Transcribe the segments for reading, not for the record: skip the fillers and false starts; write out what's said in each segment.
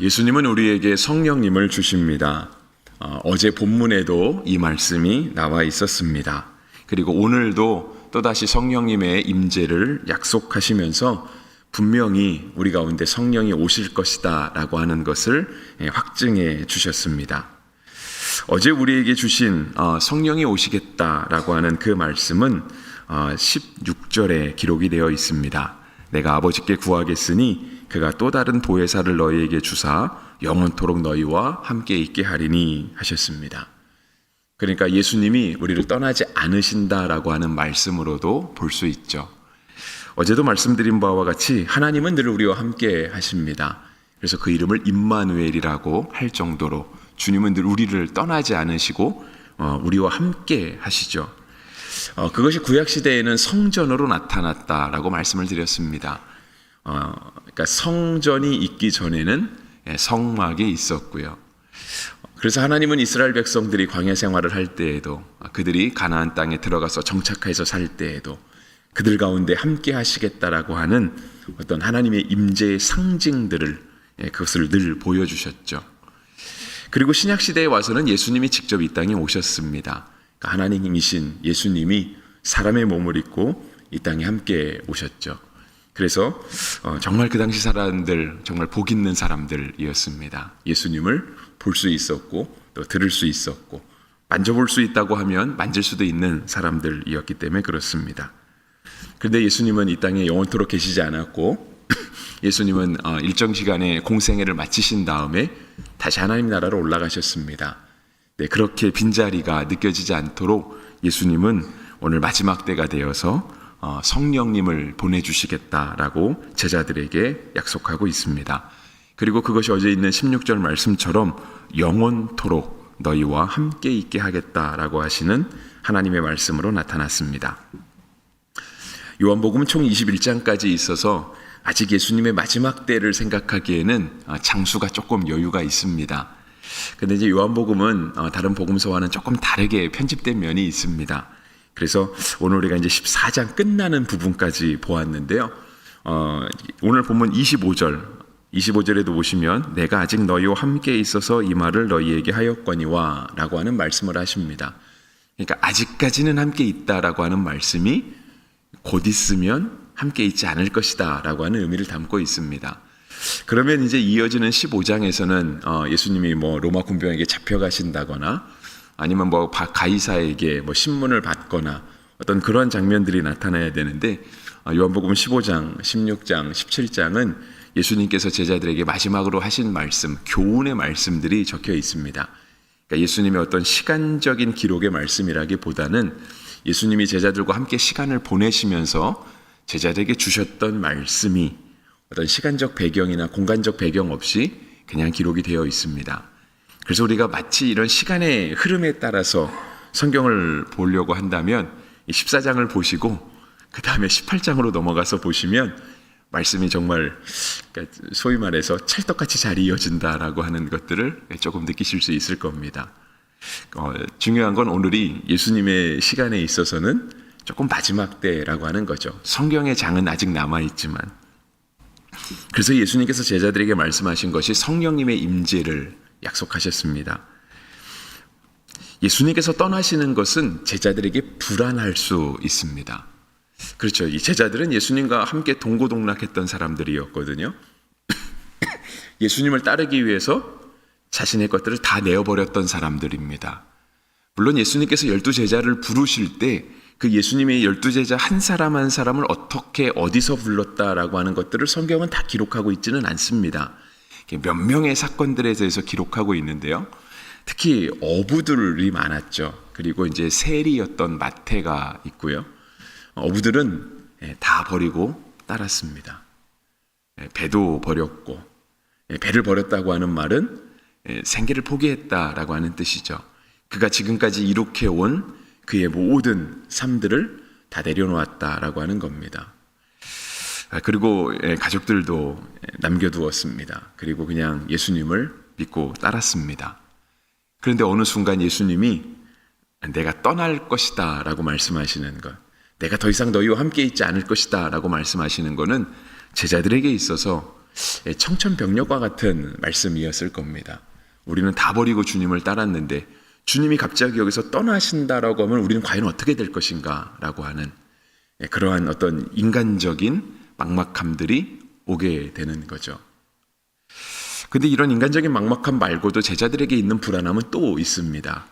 예수님은 우리에게 성령님을 주십니다. 어제 본문에도 이 말씀이 나와 있었습니다. 그리고 오늘도 또다시 성령님의 임재를 약속하시면서 분명히 우리 가운데 성령이 오실 것이다 라고 하는 것을 확증해 주셨습니다. 어제 우리에게 주신 성령이 오시겠다라고 하는 그 말씀은 16절에 기록이 되어 있습니다. 내가 아버지께 구하겠으니 그가 또 다른 보혜사를 너희에게 주사 영원토록 너희와 함께 있게 하리니 하셨습니다. 그러니까 예수님이 우리를 떠나지 않으신다라고 하는 말씀으로도 볼 수 있죠. 어제도 말씀드린 바와 같이 하나님은 늘 우리와 함께 하십니다. 그래서 그 이름을 임마누엘이라고 할 정도로 주님은 늘 우리를 떠나지 않으시고 우리와 함께 하시죠. 그것이 구약시대에는 성전으로 나타났다라고 말씀을 드렸습니다. 그러니까 성전이 있기 전에는 성막이 있었고요. 그래서 하나님은 이스라엘 백성들이 광야 생활을 할 때에도 그들이 가나안 땅에 들어가서 정착해서 살 때에도 그들 가운데 함께 하시겠다라고 하는 어떤 하나님의 임재의 상징들을 그것을 늘 보여주셨죠. 그리고 신약 시대에 와서는 예수님이 직접 이 땅에 오셨습니다. 그러니까 하나님이신 예수님이 사람의 몸을 입고 이 땅에 함께 오셨죠. 그래서 정말 그 당시 사람들 정말 복 있는 사람들이었습니다. 예수님을 볼 수 있었고 또 들을 수 있었고 만져볼 수 있다고 하면 만질 수도 있는 사람들이었기 때문에 그렇습니다. 그런데 예수님은 이 땅에 영원토록 계시지 않았고 예수님은 일정 시간의 공생애를 마치신 다음에 다시 하나님 나라로 올라가셨습니다. 네, 그렇게 빈자리가 느껴지지 않도록 예수님은 오늘 마지막 때가 되어서 성령님을 보내주시겠다라고 제자들에게 약속하고 있습니다. 그리고 그것이 어제 있는 16절 말씀처럼 영원토록 너희와 함께 있게 하겠다라고 하시는 하나님의 말씀으로 나타났습니다. 요한복음은 총 21장까지 있어서 아직 예수님의 마지막 때를 생각하기에는 장수가 조금 여유가 있습니다. 그런데 이제 요한복음은 다른 복음서와는 조금 다르게 편집된 면이 있습니다. 그래서 오늘 우리가 이제 14장 끝나는 부분까지 보았는데요. 오늘 본문 25절에도 보시면 내가 아직 너희와 함께 있어서 이 말을 너희에게 하였거니와 라고 하는 말씀을 하십니다. 그러니까 아직까지는 함께 있다라고 하는 말씀이 곧 있으면 함께 있지 않을 것이다 라고 하는 의미를 담고 있습니다. 그러면 이제 이어지는 15장에서는 예수님이 로마 군병에게 잡혀가신다거나 아니면 가이사에게 신문을 받거나 어떤 그런 장면들이 나타나야 되는데 요한복음 15장, 16장, 17장은 예수님께서 제자들에게 마지막으로 하신 말씀, 교훈의 말씀들이 적혀 있습니다. 그러니까 예수님의 어떤 시간적인 기록의 말씀이라기보다는 예수님이 제자들과 함께 시간을 보내시면서 제자들에게 주셨던 말씀이 어떤 시간적 배경이나 공간적 배경 없이 그냥 기록이 되어 있습니다. 그래서 우리가 마치 이런 시간의 흐름에 따라서 성경을 보려고 한다면 14장을 보시고 그 다음에 18장으로 넘어가서 보시면 말씀이 정말 소위 말해서 찰떡같이 잘 이어진다라고 하는 것들을 조금 느끼실 수 있을 겁니다. 중요한 건 오늘이 예수님의 시간에 있어서는 조금 마지막 때라고 하는 거죠. 성경의 장은 아직 남아있지만 그래서 예수님께서 제자들에게 말씀하신 것이 성령님의 임재를 약속하셨습니다. 예수님께서 떠나시는 것은 제자들에게 불안할 수 있습니다. 그렇죠. 이 제자들은 예수님과 함께 동고동락했던 사람들이었거든요. 예수님을 따르기 위해서 자신의 것들을 다 내어버렸던 사람들입니다. 물론 예수님께서 12제자를 부르실 때 그 예수님의 12제자 한 사람 한 사람을 어떻게 어디서 불렀다라고 하는 것들을 성경은 다 기록하고 있지는 않습니다. 몇 명의 사건들에 대해서 기록하고 있는데요. 특히 어부들이 많았죠. 그리고 이제 세리였던 마태가 있고요. 어부들은 다 버리고 따랐습니다. 배도 버렸고, 배를 버렸다고 하는 말은 생계를 포기했다라고 하는 뜻이죠. 그가 지금까지 이룩해온 그의 모든 삶들을 다 내려놓았다라고 하는 겁니다. 그리고 가족들도 남겨두었습니다. 그리고 그냥 예수님을 믿고 따랐습니다. 그런데 어느 순간 예수님이 내가 떠날 것이다 라고 말씀하시는 것, 내가 더 이상 너희와 함께 있지 않을 것이다 라고 말씀하시는 것은 제자들에게 있어서 청천벽력과 같은 말씀이었을 겁니다. 우리는 다 버리고 주님을 따랐는데 주님이 갑자기 여기서 떠나신다라고 하면 우리는 과연 어떻게 될 것인가 라고 하는 그러한 어떤 인간적인 막막함들이 오게 되는 거죠. 근데 이런 인간적인 막막함 말고도 제자들에게 있는 불안함은 또 있습니다.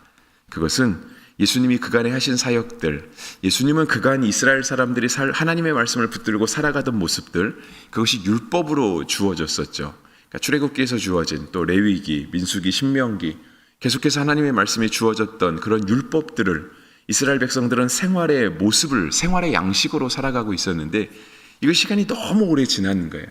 그것은 예수님이 그간에 하신 사역들, 예수님은 그간 이스라엘 사람들이 하나님의 말씀을 붙들고 살아가던 모습들, 그것이 율법으로 주어졌었죠. 그러니까 출애굽기에서 주어진 또 레위기, 민수기, 신명기, 계속해서 하나님의 말씀이 주어졌던 그런 율법들을 이스라엘 백성들은 생활의 모습을, 생활의 양식으로 살아가고 있었는데 이거 시간이 너무 오래 지난 거예요.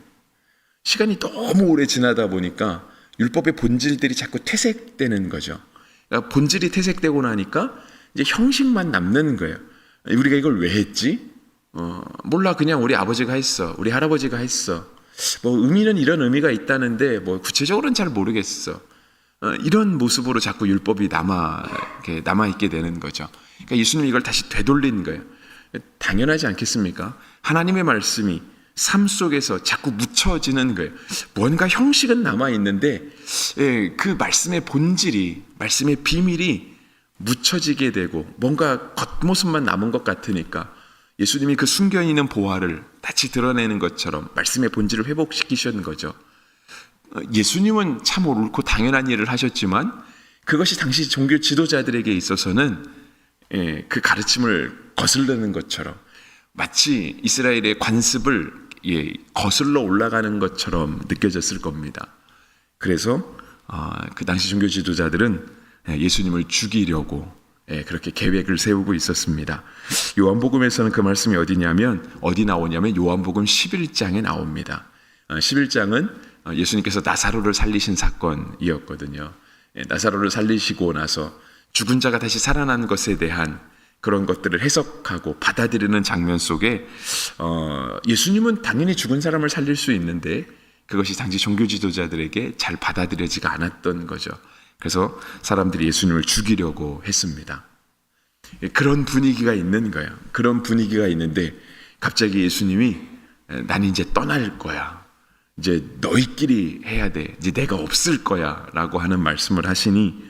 시간이 너무 오래 지나다 보니까 율법의 본질들이 자꾸 퇴색되는 거죠. 그러니까 본질이 퇴색되고 나니까 이제 형식만 남는 거예요. 우리가 이걸 왜 했지? 몰라, 그냥 우리 아버지가 했어. 우리 할아버지가 했어. 뭐 의미는 이런 의미가 있다는데 뭐 구체적으로는 잘 모르겠어. 이런 모습으로 자꾸 율법이 남아있게 되는 거죠. 그러니까 예수님이 이걸 다시 되돌린 거예요. 당연하지 않겠습니까? 하나님의 말씀이 삶 속에서 자꾸 묻혀지는 거예요. 뭔가 형식은 남아있는데 그 말씀의 본질이, 말씀의 비밀이 묻혀지게 되고 뭔가 겉모습만 남은 것 같으니까 예수님이 그 숨겨있는 보화를 다시 드러내는 것처럼 말씀의 본질을 회복시키신 거죠. 예수님은 참 옳고 당연한 일을 하셨지만 그것이 당시 종교 지도자들에게 있어서는 그 가르침을 거스르는 것처럼 마치 이스라엘의 관습을 거슬러 올라가는 것처럼 느껴졌을 겁니다. 그래서 그 당시 종교 지도자들은 예수님을 죽이려고 그렇게 계획을 세우고 있었습니다. 요한복음에서는 그 말씀이 어디 나오냐면 요한복음 11장에 나옵니다. 11장은 예수님께서 나사로를 살리신 사건이었거든요. 나사로를 살리시고 나서 죽은 자가 다시 살아난 것에 대한 그런 것들을 해석하고 받아들이는 장면 속에 예수님은 당연히 죽은 사람을 살릴 수 있는데 그것이 당시 종교 지도자들에게 잘 받아들여지가 않았던 거죠. 그래서 사람들이 예수님을 죽이려고 했습니다. 그런 분위기가 있는 거예요. 그런 분위기가 있는데 갑자기 예수님이 난 이제 떠날 거야. 이제 너희끼리 해야 돼. 이제 내가 없을 거야 라고 하는 말씀을 하시니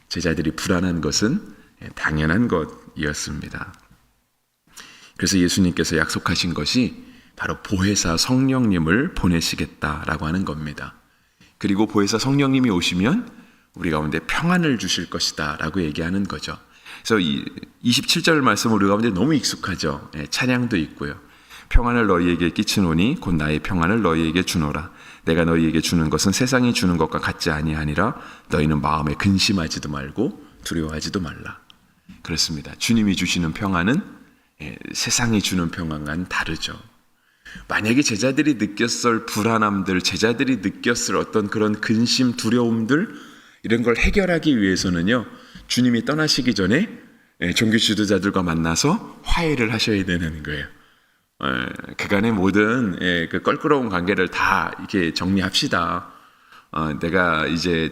제자들이 불안한 것은 당연한 것이었습니다. 그래서 예수님께서 약속하신 것이 바로 보혜사 성령님을 보내시겠다라고 하는 겁니다. 그리고 보혜사 성령님이 오시면 우리 가운데 평안을 주실 것이다 라고 얘기하는 거죠. 그래서 27절 말씀은 우리 가운데 너무 익숙하죠. 찬양도 있고요. 평안을 너희에게 끼치노니 곧 나의 평안을 너희에게 주노라. 내가 너희에게 주는 것은 세상이 주는 것과 같지 아니하니라. 너희는 마음에 근심하지도 말고 두려워하지도 말라. 그렇습니다. 주님이 주시는 평안은 세상이 주는 평안과는 다르죠. 만약에 제자들이 느꼈을 불안함들, 제자들이 느꼈을 어떤 그런 근심, 두려움들 이런 걸 해결하기 위해서는요, 주님이 떠나시기 전에 종교 지도자들과 만나서 화해를 하셔야 되는 거예요. 그간의 모든 그 껄끄러운 관계를 다 이렇게 정리합시다. 내가 이제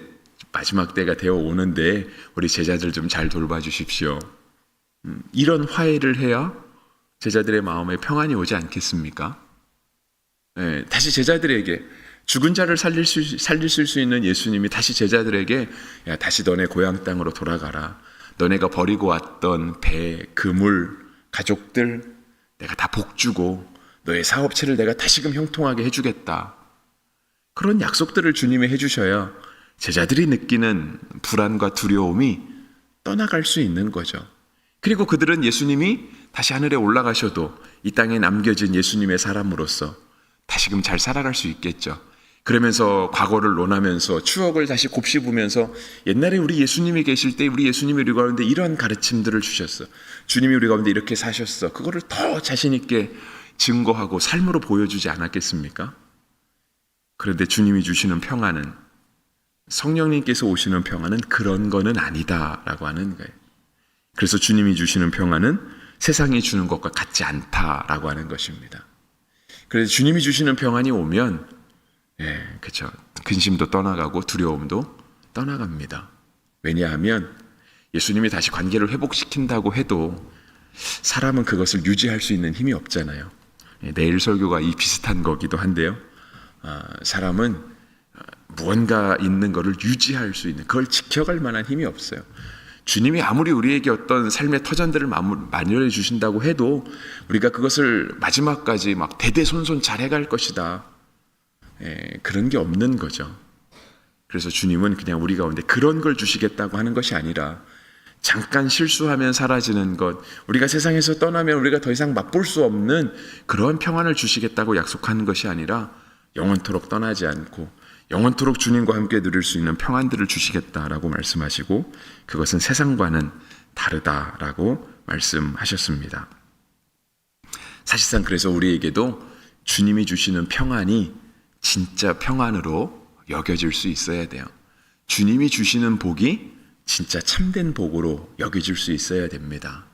마지막 때가 되어 오는데 우리 제자들 좀 잘 돌봐주십시오. 이런 화해를 해야 제자들의 마음에 평안이 오지 않겠습니까? 다시 제자들에게 죽은 자를 살리실 수 있는 예수님이 다시 제자들에게 야, 다시 너네 고향 땅으로 돌아가라. 너네가 버리고 왔던 배, 그물, 가족들 내가 다 복주고 너의 사업체를 내가 다시금 형통하게 해주겠다. 그런 약속들을 주님이 해주셔야 제자들이 느끼는 불안과 두려움이 떠나갈 수 있는 거죠. 그리고 그들은 예수님이 다시 하늘에 올라가셔도 이 땅에 남겨진 예수님의 사람으로서 다시금 잘 살아갈 수 있겠죠. 그러면서 과거를 논하면서 추억을 다시 곱씹으면서 옛날에 우리 예수님이 계실 때 우리 예수님이 우리 가운데 이런 가르침들을 주셨어. 주님이 우리 가운데 이렇게 사셨어. 그거를 더 자신 있게 증거하고 삶으로 보여주지 않았겠습니까? 그런데 주님이 주시는 평안은, 성령님께서 오시는 평안은 그런 거는 아니다라고 하는 거예요. 그래서 주님이 주시는 평안은 세상이 주는 것과 같지 않다라고 하는 것입니다. 그래서 주님이 주시는 평안이 오면 그렇죠. 근심도 떠나가고 두려움도 떠나갑니다. 왜냐하면 예수님이 다시 관계를 회복시킨다고 해도 사람은 그것을 유지할 수 있는 힘이 없잖아요. 내일 설교가 이 비슷한 거기도 한데요. 사람은 무언가 있는 것을 유지할 수 있는, 그걸 지켜갈 만한 힘이 없어요. 주님이 아무리 우리에게 어떤 삶의 터전들을 마련해 주신다고 해도 우리가 그것을 마지막까지 막 대대손손 잘 해갈 것이다, 그런 게 없는 거죠. 그래서 주님은 그냥 우리 가운데 그런 걸 주시겠다고 하는 것이 아니라 잠깐 실수하면 사라지는 것, 우리가 세상에서 떠나면 우리가 더 이상 맛볼 수 없는 그런 평안을 주시겠다고 약속하는 것이 아니라 영원토록 떠나지 않고 영원토록 주님과 함께 누릴 수 있는 평안들을 주시겠다라고 말씀하시고, 그것은 세상과는 다르다라고 말씀하셨습니다. 사실상 그래서 우리에게도 주님이 주시는 평안이 진짜 평안으로 여겨질 수 있어야 돼요. 주님이 주시는 복이 진짜 참된 복으로 여겨질 수 있어야 됩니다.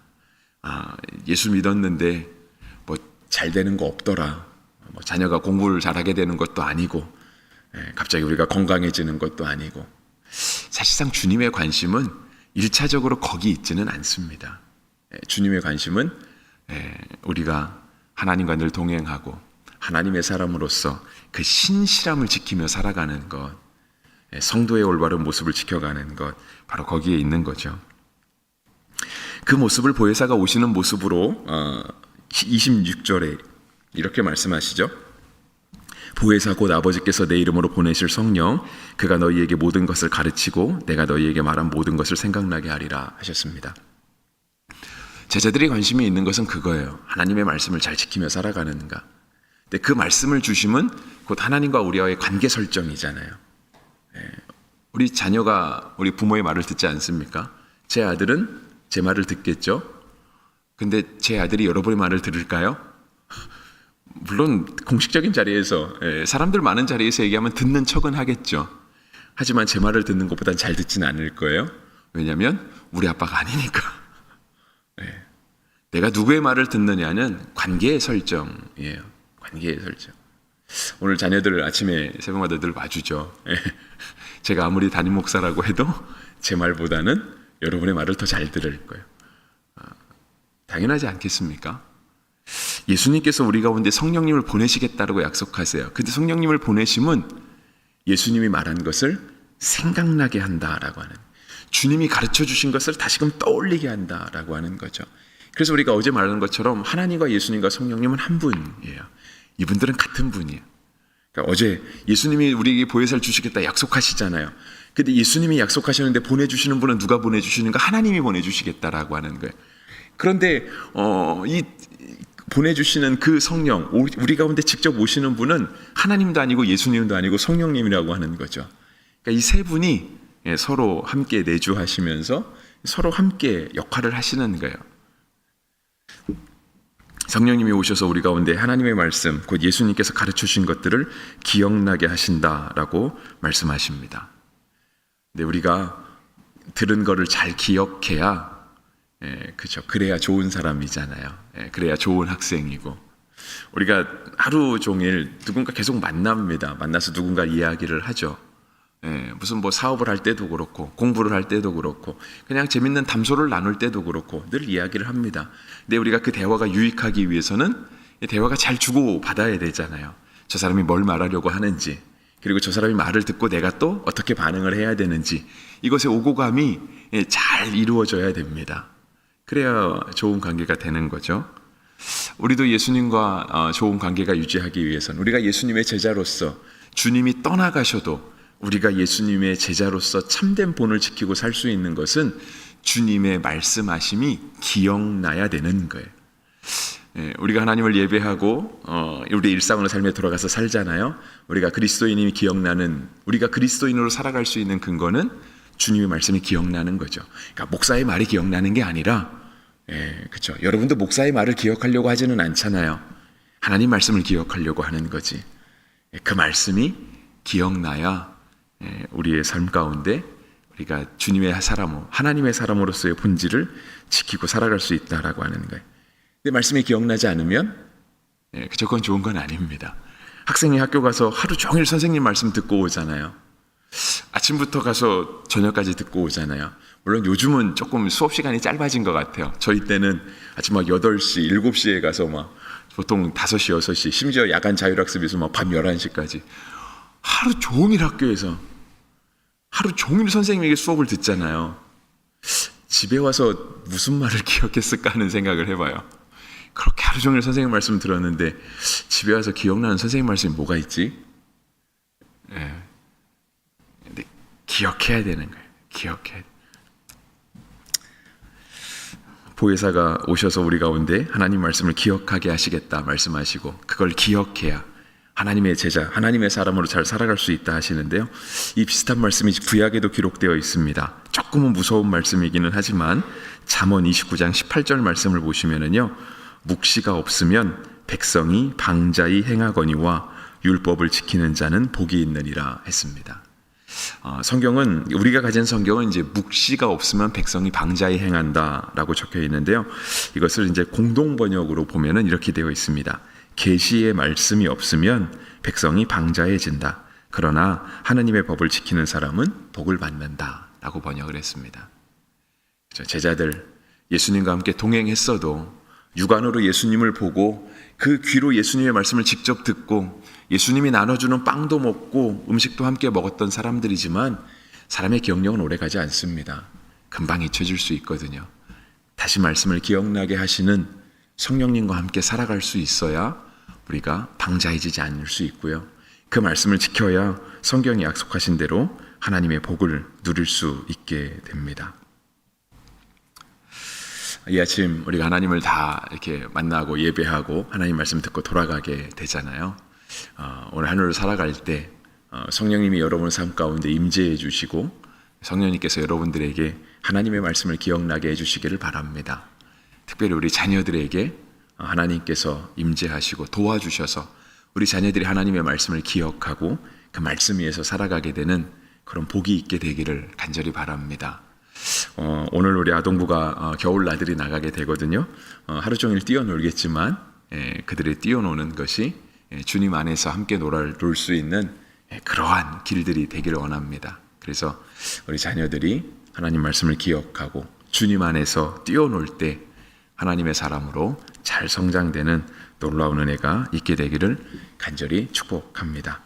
예수 믿었는데 뭐 잘 되는 거 없더라, 뭐 자녀가 공부를 잘하게 되는 것도 아니고, 갑자기 우리가 건강해지는 것도 아니고, 사실상 주님의 관심은 1차적으로 거기 있지는 않습니다. 주님의 관심은 우리가 하나님과 늘 동행하고 하나님의 사람으로서 그 신실함을 지키며 살아가는 것, 성도의 올바른 모습을 지켜가는 것, 바로 거기에 있는 거죠. 그 모습을 보혜사가 오시는 모습으로 26절에 이렇게 말씀하시죠. 보혜사 곧 아버지께서 내 이름으로 보내실 성령, 그가 너희에게 모든 것을 가르치고 내가 너희에게 말한 모든 것을 생각나게 하리라 하셨습니다. 제자들이 관심이 있는 것은 그거예요. 하나님의 말씀을 잘 지키며 살아가는가. 근데 그 말씀을 주심은 곧 하나님과 우리와의 관계 설정이잖아요. 우리 자녀가 우리 부모의 말을 듣지 않습니까? 제 아들은 제 말을 듣겠죠. 근데 제 아들이 여러분의 말을 들을까요? 물론 공식적인 자리에서, 사람들 많은 자리에서 얘기하면 듣는 척은 하겠죠. 하지만 제 말을 듣는 것보단 잘 듣지는 않을 거예요. 왜냐하면 우리 아빠가 아니니까. 내가 누구의 말을 듣느냐는 관계의 설정이에요. 관계의 설정. 오늘 자녀들 아침에 새벽마다 늘 봐주죠. 제가 아무리 담임 목사라고 해도 제 말보다는 여러분의 말을 더 잘 들을 거예요. 당연하지 않겠습니까? 예수님께서 우리 가운데 성령님을 보내시겠다고 약속하세요. 근데 성령님을 보내심은 예수님이 말한 것을 생각나게 한다라고 하는, 주님이 가르쳐 주신 것을 다시금 떠올리게 한다라고 하는 거죠. 그래서 우리가 어제 말한 것처럼 하나님과 예수님과 성령님은 한 분이에요. 이분들은 같은 분이에요. 그러니까 어제 예수님이 우리에게 보혜사를 주시겠다 약속하시잖아요. 근데 예수님이 약속하셨는데 보내주시는 분은 누가 보내주시는가? 하나님이 보내주시겠다라고 하는 거예요. 그런데 이 보내주시는 그 성령, 우리 가운데 직접 오시는 분은 하나님도 아니고 예수님도 아니고 성령님이라고 하는 거죠. 그러니까 이 세 분이 서로 함께 내주하시면서 서로 함께 역할을 하시는 거예요. 성령님이 오셔서 우리 가운데 하나님의 말씀, 곧 예수님께서 가르쳐 주신 것들을 기억나게 하신다라고 말씀하십니다. 근데 우리가 들은 거를 잘 기억해야, 그렇죠. 그래야 좋은 사람이잖아요. 그래야 좋은 학생이고, 우리가 하루 종일 누군가 계속 만납니다. 만나서 누군가 이야기를 하죠. 무슨 뭐 사업을 할 때도 그렇고 공부를 할 때도 그렇고 그냥 재밌는 담소를 나눌 때도 그렇고 늘 이야기를 합니다. 근데 우리가 그 대화가 유익하기 위해서는 대화가 잘 주고 받아야 되잖아요. 저 사람이 뭘 말하려고 하는지, 그리고 저 사람이 말을 듣고 내가 또 어떻게 반응을 해야 되는지, 이것의 오고감이 잘 이루어져야 됩니다. 그래야 좋은 관계가 되는 거죠. 우리도 예수님과 좋은 관계가 유지하기 위해서는 우리가 예수님의 제자로서 주님이 떠나가셔도 우리가 예수님의 제자로서 참된 본을 지키고 살 수 있는 것은 주님의 말씀하심이 기억나야 되는 거예요. 우리가 하나님을 예배하고 우리 일상으로 삶에 돌아가서 살잖아요. 우리가 그리스도인이 기억나는, 우리가 그리스도인으로 살아갈 수 있는 근거는 주님의 말씀이 기억나는 거죠. 그러니까 목사의 말이 기억나는 게 아니라, 그렇죠. 여러분도 목사의 말을 기억하려고 하지는 않잖아요. 하나님 말씀을 기억하려고 하는 거지. 그 말씀이 기억나야 우리의 삶 가운데 우리가 주님의 사람, 하나님의 사람으로서의 본질을 지키고 살아갈 수 있다라고 하는 거예요. 근데 말씀이 기억나지 않으면 그건 좋은 건 아닙니다. 학생이 학교 가서 하루 종일 선생님 말씀 듣고 오잖아요. 아침부터 가서 저녁까지 듣고 오잖아요. 물론 요즘은 조금 수업 시간이 짧아진 것 같아요. 저희 때는 아침 막 8시, 7시에 가서 막 보통 5시, 6시, 심지어 야간 자율학습에서 막 밤 11시까지 하루 종일 학교에서 하루 종일 선생님에게 수업을 듣잖아요. 집에 와서 무슨 말을 기억했을까 하는 생각을 해봐요. 그렇게 하루 종일 선생님 말씀 들었는데 집에 와서 기억나는 선생님 말씀이 뭐가 있지? 근데 기억해야 되는 거예요. 기억해야 돼. 보혜사가 오셔서 우리 가운데 하나님 말씀을 기억하게 하시겠다 말씀하시고 그걸 기억해야 하나님의 제자, 하나님의 사람으로 잘 살아갈 수 있다 하시는데요. 이 비슷한 말씀이 구약에도 기록되어 있습니다. 조금은 무서운 말씀이기는 하지만 잠언 29장 18절 말씀을 보시면은요. 묵시가 없으면 백성이 방자히 행하거니와 율법을 지키는 자는 복이 있느니라 했습니다. 성경은 우리가 가진 성경은 이제 묵시가 없으면 백성이 방자히 행한다라고 적혀 있는데요. 이것을 이제 공동 번역으로 보면은 이렇게 되어 있습니다. 계시의 말씀이 없으면 백성이 방자해진다. 그러나 하나님의 법을 지키는 사람은 복을 받는다라고 번역을 했습니다. 제자들 예수님과 함께 동행했어도 육안으로 예수님을 보고 그 귀로 예수님의 말씀을 직접 듣고 예수님이 나눠주는 빵도 먹고 음식도 함께 먹었던 사람들이지만 사람의 기억력은 오래가지 않습니다. 금방 잊혀질 수 있거든요. 다시 말씀을 기억나게 하시는 성령님과 함께 살아갈 수 있어야 우리가 방자해지지 않을 수 있고요. 그 말씀을 지켜야 성경이 약속하신 대로 하나님의 복을 누릴 수 있게 됩니다. 이 아침 우리가 하나님을 다 이렇게 만나고 예배하고 하나님 말씀 듣고 돌아가게 되잖아요. 오늘 하루를 살아갈 때 성령님이 여러분 삶 가운데 임재해 주시고 성령님께서 여러분들에게 하나님의 말씀을 기억나게 해주시기를 바랍니다. 특별히 우리 자녀들에게 하나님께서 임재하시고 도와주셔서 우리 자녀들이 하나님의 말씀을 기억하고 그 말씀 위에서 살아가게 되는 그런 복이 있게 되기를 간절히 바랍니다. 오늘 우리 아동부가 겨울 나들이 나가게 되거든요. 하루 종일 뛰어놀겠지만 그들이 뛰어노는 것이 주님 안에서 함께 놀 수 있는 그러한 길들이 되기를 원합니다. 그래서 우리 자녀들이 하나님 말씀을 기억하고 주님 안에서 뛰어놀 때 하나님의 사람으로 잘 성장되는 놀라운 은혜가 있게 되기를 간절히 축복합니다.